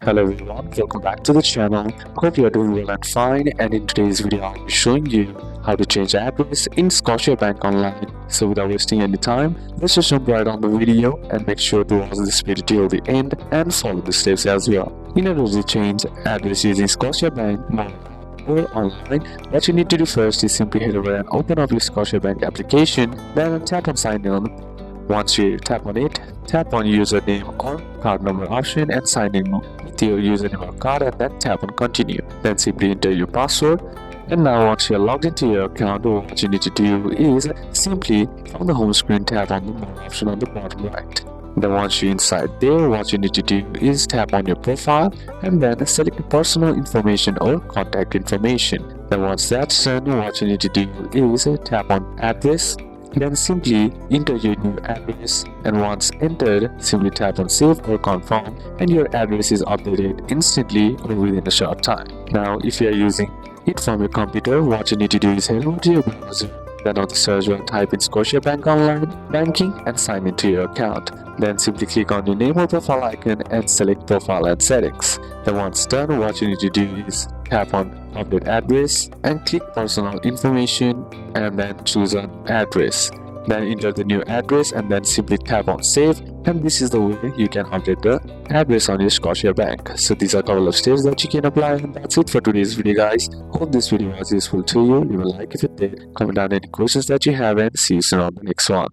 Hello everyone, welcome back to the channel. Hope you are doing well and fine, and in today's video I'll be showing you how to change address in Scotiabank online. So without wasting any time, let's just jump right on the video and make sure to watch this video till the end and follow the steps as well. In order to change address using Scotiabank mobile or online, what you need to do first is simply head over and open up your Scotiabank application, then tap on sign in. Once you tap on it, tap on username or card number option and sign in with your username or card, and then tap on continue. Then simply enter your password. And now once you are logged into your account, what you need to do is simply from the home screen tap on the more option on the bottom right. Then once you're inside there, what you need to do is tap on your profile and then select personal information or contact information. Then once that's done, what you need to do is tap on address. Then simply enter your new address, and once entered, simply tap on save or confirm, and your address is updated instantly or within a short time. Now if you are using it from your computer, what you need to do is head over to your browser. Then on the search bar type in Scotiabank Online Banking and sign into your account. Then simply click on your name or profile icon and select profile and settings. Then once done, what you need to do is tap on update address and click personal information and then choose an address. Then enter the new address and then simply tap on save, and this is the way you can update the address on your Scotiabank. So these are a couple of steps that you can apply, and that's it for today's video guys. Hope this video was useful to you. Leave a like if it did, comment down any questions that you have, and see you soon on the next one.